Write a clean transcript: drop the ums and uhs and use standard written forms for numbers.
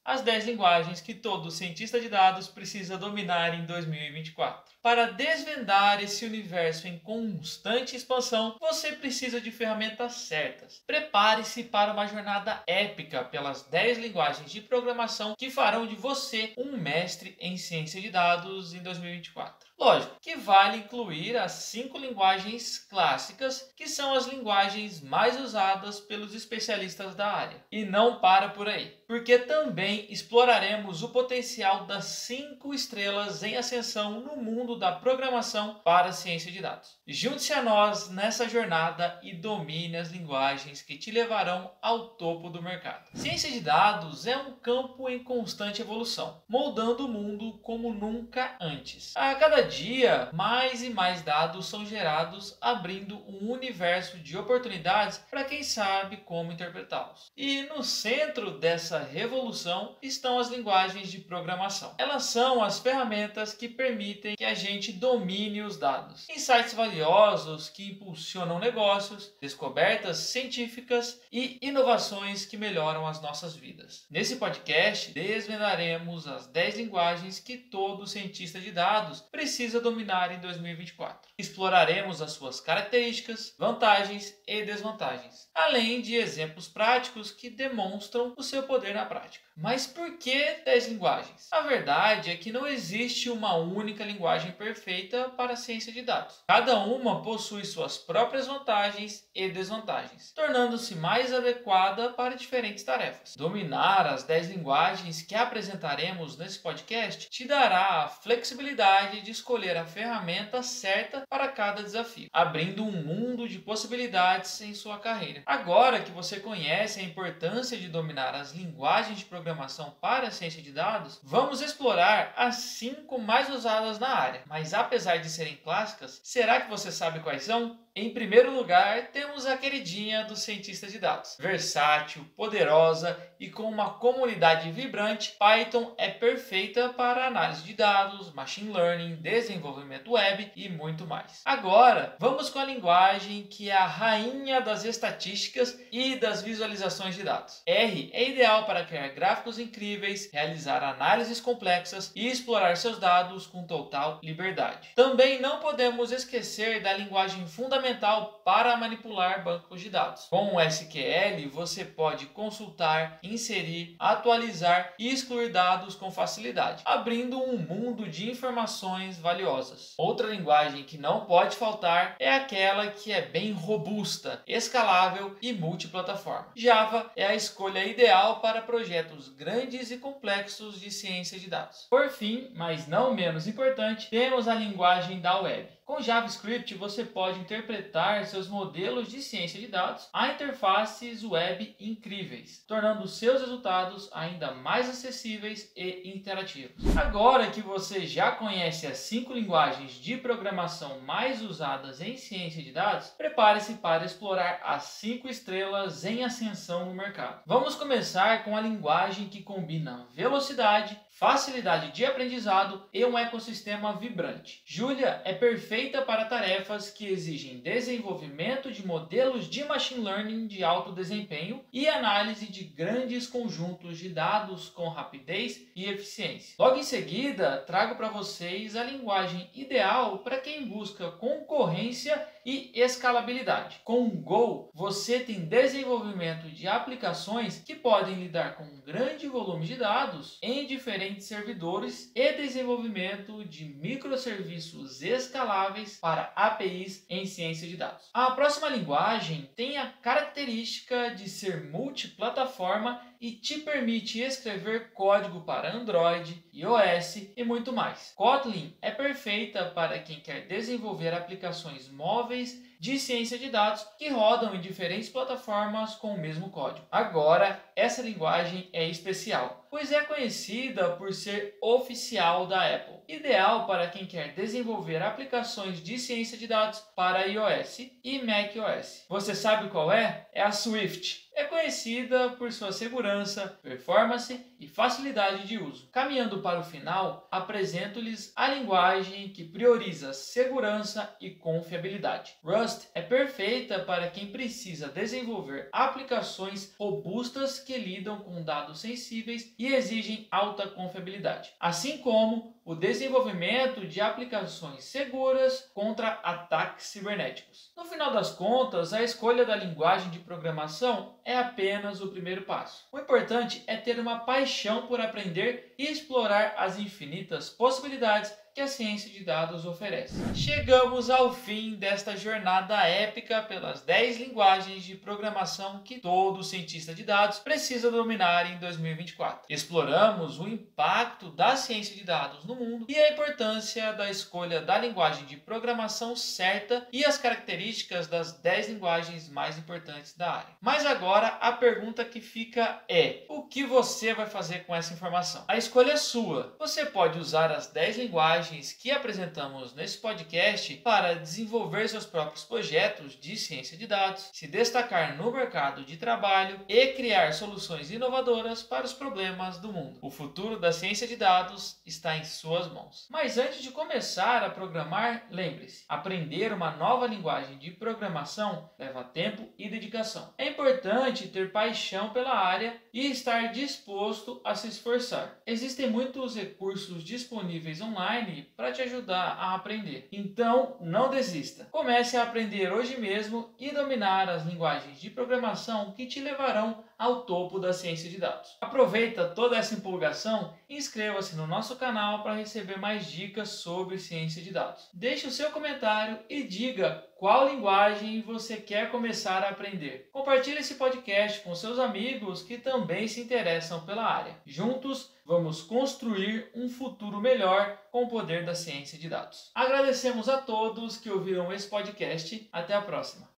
as 10 linguagens que todo cientista de dados precisa dominar em 2024. Para desvendar esse universo em constante expansão, você precisa de ferramentas certas. Prepare-se para uma jornada épica pelas 10 linguagens de programação que farão de você um mestre em ciência de dados em 2024. Lógico que vale incluir as 5 linguagens clássicas, que são as linguagens mais usadas pelos especialistas da área. E não para por aí, porque também exploraremos o potencial das 5 estrelas em ascensão no mundo da programação para a ciência de dados. Junte-se a nós nessa jornada e domine as linguagens que te levarão ao topo do mercado. Ciência de dados é um campo em constante evolução, moldando o mundo como nunca antes. A cada dia, mais e mais dados são gerados, abrindo um universo de oportunidades para quem sabe como interpretá-los. E no centro dessa revolução estão as linguagens de programação. Elas são as ferramentas que permitem que a gente domine os dados. Insights valiosos que impulsionam negócios, descobertas científicas e inovações que melhoram as nossas vidas. Nesse podcast, desvendaremos as 10 linguagens que todo cientista de dados precisa dominar em 2024. Exploraremos as suas características, vantagens e desvantagens, além de exemplos práticos que demonstram o seu poder na prática. Mas por que 10 linguagens? A verdade é que não existe uma única linguagem perfeita para a ciência de dados. Cada uma possui suas próprias vantagens e desvantagens, tornando-se mais adequada para diferentes tarefas. Dominar as 10 linguagens que apresentaremos nesse podcast te dará a flexibilidade de escolher a ferramenta certa para cada desafio, abrindo um mundo de possibilidades em sua carreira. Agora que você conhece a importância de dominar as linguagens de programação para a ciência de dados, vamos explorar as 5 mais usadas na área. Mas apesar de serem clássicas, será que você sabe quais são? Em primeiro lugar, temos a queridinha dos cientistas de dados. Versátil, poderosa e com uma comunidade vibrante, Python é perfeita para análise de dados, machine learning, desenvolvimento web e muito mais. Agora, vamos com a linguagem que é a rainha das estatísticas e das visualizações de dados. R é ideal para criar gráficos incríveis, realizar análises complexas e explorar seus dados com total liberdade. Também não podemos esquecer da linguagem fundamental para manipular bancos de dados. Com o SQL, você pode consultar, inserir, atualizar e excluir dados com facilidade, abrindo um mundo de informações valiosas. Outra linguagem que não pode faltar é aquela que é bem robusta, escalável e multiplataforma. Java é a escolha ideal para projetos grandes e complexos de ciência de dados. Por fim, mas não menos importante, temos a linguagem da web. Com JavaScript, você pode interpretar seus modelos de ciência de dados a interfaces web incríveis, tornando seus resultados ainda mais acessíveis e interativos. Agora que você já conhece as 5 linguagens de programação mais usadas em ciência de dados, prepare-se para explorar as 5 estrelas em ascensão no mercado. Vamos começar com a linguagem que combina velocidade, facilidade de aprendizado e um ecossistema vibrante. Julia é perfeita para tarefas que exigem desenvolvimento de modelos de machine learning de alto desempenho e análise de grandes conjuntos de dados com rapidez e eficiência. Logo em seguida, trago para vocês a linguagem ideal para quem busca concorrência e escalabilidade. Com o Go, você tem desenvolvimento de aplicações que podem lidar com um grande volume de dados em diferentes servidores e desenvolvimento de microserviços escaláveis para APIs em ciência de dados. A próxima linguagem tem a característica de ser multiplataforma e te permite escrever código para Android, iOS e muito mais. Kotlin é perfeita para quem quer desenvolver aplicações móveis de ciência de dados que rodam em diferentes plataformas com o mesmo código. Agora, essa linguagem é especial, pois é conhecida por ser oficial da Apple, ideal para quem quer desenvolver aplicações de ciência de dados para iOS e macOS. Você sabe qual é? É a Swift. É conhecida por sua segurança, performance e facilidade de uso. Caminhando para o final, apresento-lhes a linguagem que prioriza segurança e confiabilidade. Rust é perfeita para quem precisa desenvolver aplicações robustas que lidam com dados sensíveis e exigem alta confiabilidade, assim como o desenvolvimento de aplicações seguras contra ataques cibernéticos. No final das contas, a escolha da linguagem de programação é apenas o primeiro passo. O importante é ter uma paixão por aprender e explorar as infinitas possibilidades que a ciência de dados oferece. Chegamos ao fim desta jornada épica pelas 10 linguagens de programação que todo cientista de dados precisa dominar em 2024. Exploramos o impacto da ciência de dados no mundo e a importância da escolha da linguagem de programação certa e as características das 10 linguagens mais importantes da área. Mas agora a pergunta que fica é: o que você vai fazer com essa informação? A escolha é sua. Você pode usar as 10 linguagens que apresentamos nesse podcast para desenvolver seus próprios projetos de ciência de dados, se destacar no mercado de trabalho e criar soluções inovadoras para os problemas do mundo. O futuro da ciência de dados está em suas mãos. Mas antes de começar a programar, lembre-se, aprender uma nova linguagem de programação leva tempo e dedicação. É importante ter paixão pela área e estar disposto a se esforçar. Existem muitos recursos disponíveis online para te ajudar a aprender. Então, não desista. Comece a aprender hoje mesmo e dominar as linguagens de programação que te levarão ao topo da ciência de dados. Aproveita toda essa empolgação e inscreva-se no nosso canal para receber mais dicas sobre ciência de dados. Deixe o seu comentário e diga qual linguagem você quer começar a aprender. Compartilhe esse podcast com seus amigos que também se interessam pela área. Juntos, vamos construir um futuro melhor com o poder da ciência de dados. Agradecemos a todos que ouviram esse podcast. Até a próxima.